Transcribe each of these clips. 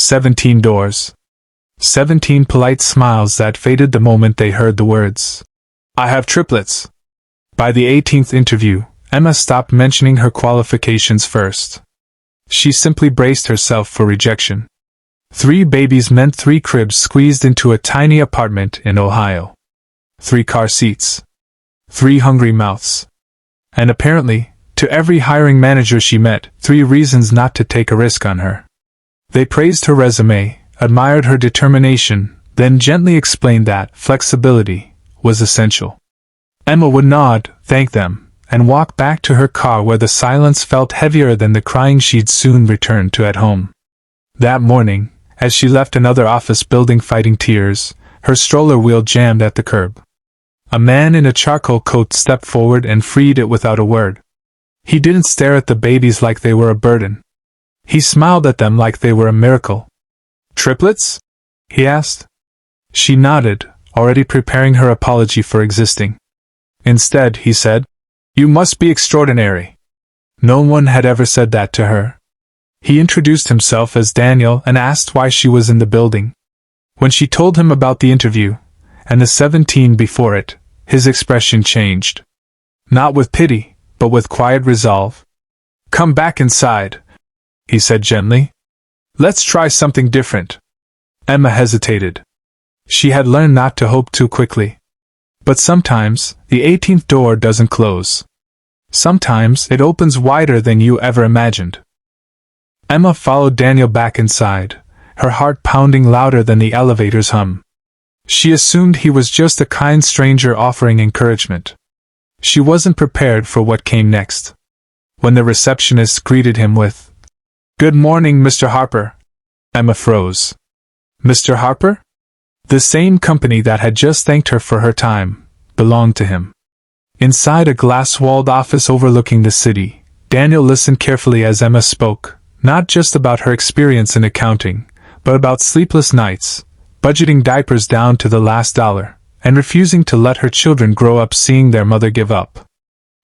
17 doors. 17 polite smiles that faded the moment they heard the words. I have triplets. By the 18th interview, Emma stopped mentioning her qualifications first. She simply braced herself for rejection. 3 babies meant 3 cribs squeezed into a tiny apartment in Ohio. 3 car seats. 3 hungry mouths. And apparently, to every hiring manager she met, 3 reasons not to take a risk on her. They praised her resume, admired her determination, then gently explained that flexibility was essential. Emma would nod, thank them, and walk back to her car where the silence felt heavier than the crying she'd soon return to at home. That morning, as she left another office building fighting tears, her stroller wheel jammed at the curb. A man in a charcoal coat stepped forward and freed it without a word. He didn't stare at the babies like they were a burden. He smiled at them like they were a miracle. Triplets? He asked. She nodded, already preparing her apology for existing. Instead, he said, You must be extraordinary. No one had ever said that to her. He introduced himself as Daniel and asked why she was in the building. When she told him about the interview, and the 17 before it, his expression changed. Not with pity, but with quiet resolve. Come back inside, he said gently. Let's try something different. Emma hesitated. She had learned not to hope too quickly. But sometimes, the 18th door doesn't close. Sometimes it opens wider than you ever imagined. Emma followed Daniel back inside, her heart pounding louder than the elevator's hum. She assumed he was just a kind stranger offering encouragement. She wasn't prepared for what came next. When the receptionist greeted him with, Good morning, Mr. Harper, Emma froze. Mr. Harper? The same company that had just thanked her for her time belonged to him. Inside a glass-walled office overlooking the city, Daniel listened carefully as Emma spoke, not just about her experience in accounting, but about sleepless nights, budgeting diapers down to the last dollar, and refusing to let her children grow up seeing their mother give up.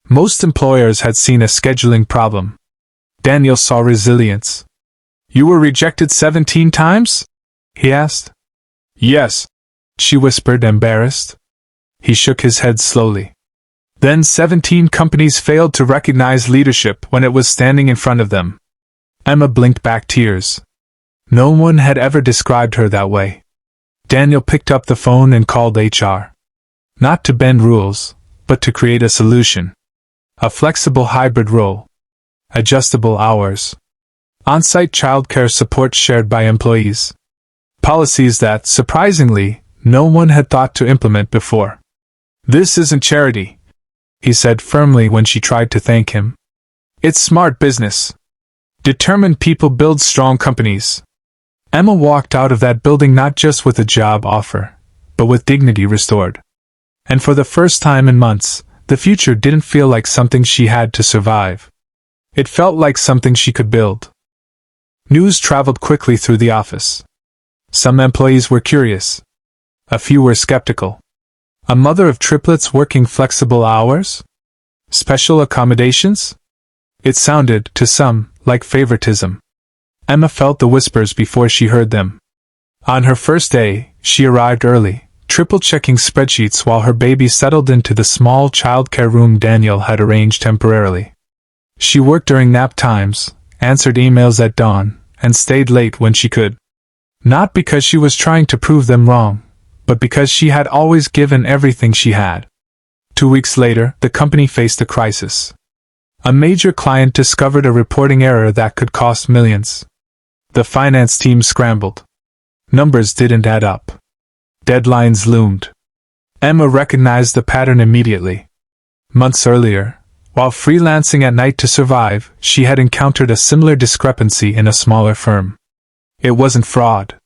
Most employers had seen a scheduling problem. Daniel saw resilience. You were rejected 17 times? He asked. Yes, she whispered, embarrassed. He shook his head slowly. Then 17 companies failed to recognize leadership when it was standing in front of them. Emma blinked back tears. No one had ever described her that way. Daniel picked up the phone and called HR. Not to bend rules, but to create a solution. A flexible hybrid role. Adjustable hours. On-site childcare support shared by employees. Policies that, surprisingly, no one had thought to implement before. This isn't charity, he said firmly when she tried to thank him. It's smart business. Determined people build strong companies. Emma walked out of that building not just with a job offer, but with dignity restored. And for the first time in months, the future didn't feel like something she had to survive. It felt like something she could build. News traveled quickly through the office. Some employees were curious. A few were skeptical. A mother of triplets working flexible hours? Special accommodations? It sounded, to some, like favoritism. Emma felt the whispers before she heard them. On her first day, she arrived early, triple-checking spreadsheets while her baby settled into the small childcare room Daniel had arranged temporarily. She worked during nap times, answered emails at dawn, and stayed late when she could. Not because she was trying to prove them wrong, but because she had always given everything she had. 2 weeks later, the company faced a crisis. A major client discovered a reporting error that could cost millions. The finance team scrambled. Numbers didn't add up. Deadlines loomed. Emma recognized the pattern immediately. Months earlier, while freelancing at night to survive, she had encountered a similar discrepancy in a smaller firm. It wasn't fraud.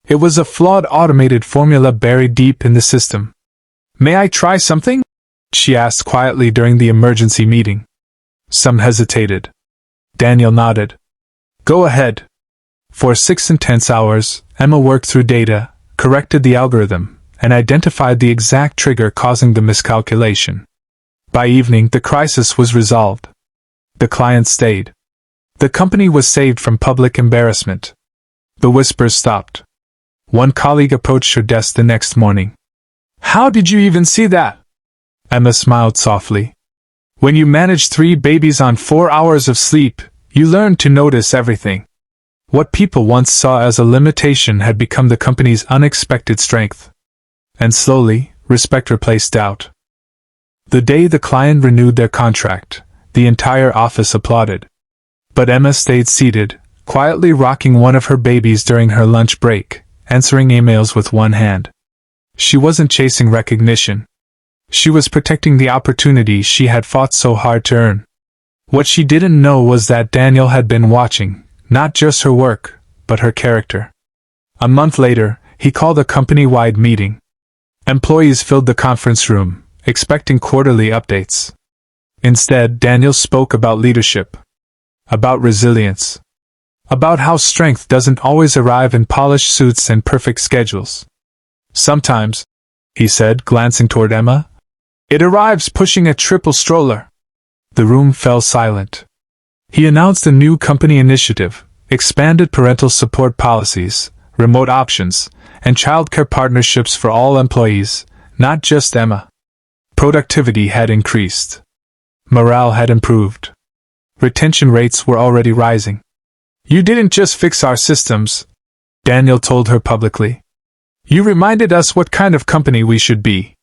It was a flawed automated formula buried deep in the system. May I try something? She asked quietly during the emergency meeting. Some hesitated. Daniel nodded. Go ahead. For 6 intense hours, Emma worked through data, corrected the algorithm, and identified the exact trigger causing the miscalculation. By evening, the crisis was resolved. The client stayed. The company was saved from public embarrassment. The whispers stopped. One colleague approached her desk the next morning. "How did you even see that?" Emma smiled softly. "When you manage 3 babies on 4 hours of sleep, you learn to notice everything." What people once saw as a limitation had become the company's unexpected strength. And slowly, respect replaced doubt. The day the client renewed their contract, the entire office applauded. But Emma stayed seated, quietly rocking one of her babies during her lunch break, answering emails with one hand. She wasn't chasing recognition. She was protecting the opportunity she had fought so hard to earn. What she didn't know was that Daniel had been watching, not just her work, but her character. A month later, he called a company-wide meeting. Employees filled the conference room, expecting quarterly updates. Instead, Daniel spoke about leadership, about resilience, about how strength doesn't always arrive in polished suits and perfect schedules. "Sometimes," he said, glancing toward Emma, "it arrives pushing a triple stroller." The room fell silent. He announced a new company initiative, expanded parental support policies, remote options, and childcare partnerships for all employees, not just Emma. Productivity had increased. Morale had improved. Retention rates were already rising. "You didn't just fix our systems," Daniel told her publicly. "You reminded us what kind of company we should be."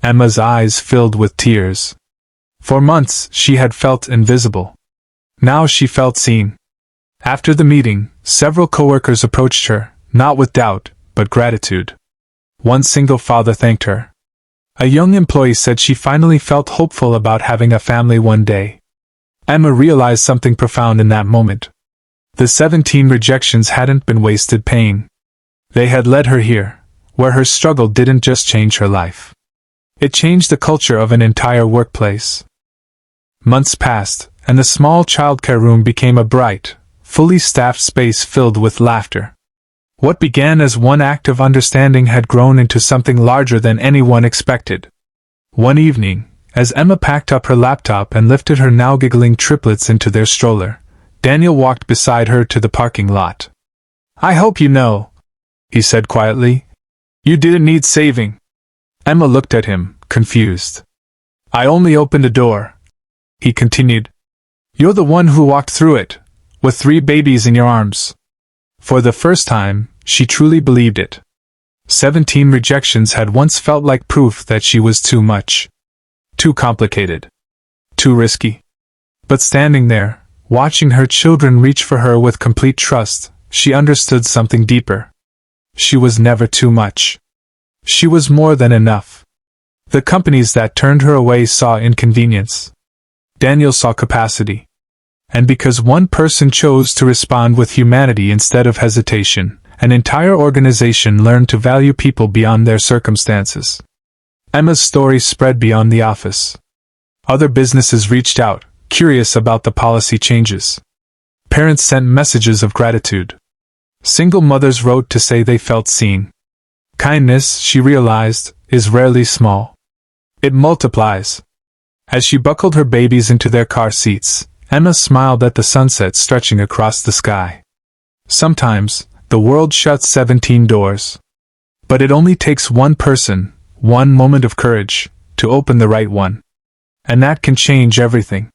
Emma's eyes filled with tears. For months, she had felt invisible. Now she felt seen. After the meeting, several coworkers approached her, not with doubt, but gratitude. One single father thanked her. A young employee said she finally felt hopeful about having a family one day. Emma realized something profound in that moment. The 17 rejections hadn't been wasted pain. They had led her here, where her struggle didn't just change her life. It changed the culture of an entire workplace. Months passed, and the small childcare room became a bright, fully staffed space filled with laughter. What began as one act of understanding had grown into something larger than anyone expected. One evening, as Emma packed up her laptop and lifted her now giggling triplets into their stroller, Daniel walked beside her to the parking lot. "I hope you know," he said quietly, "you didn't need saving." Emma looked at him, confused. "I only opened a door," he continued. "You're the one who walked through it, with 3 babies in your arms." For the first time, she truly believed it. 17 rejections had once felt like proof that she was too much. Too complicated. Too risky. But standing there, watching her children reach for her with complete trust, she understood something deeper. She was never too much. She was more than enough. The companies that turned her away saw inconvenience. Daniel saw capacity. And because one person chose to respond with humanity instead of hesitation, an entire organization learned to value people beyond their circumstances. Emma's story spread beyond the office. Other businesses reached out, curious about the policy changes. Parents sent messages of gratitude. Single mothers wrote to say they felt seen. Kindness, she realized, is rarely small. It multiplies. As she buckled her babies into their car seats, Emma smiled at the sunset stretching across the sky. Sometimes, the world shuts 17 doors. But it only takes one person, one moment of courage, to open the right one. And that can change everything.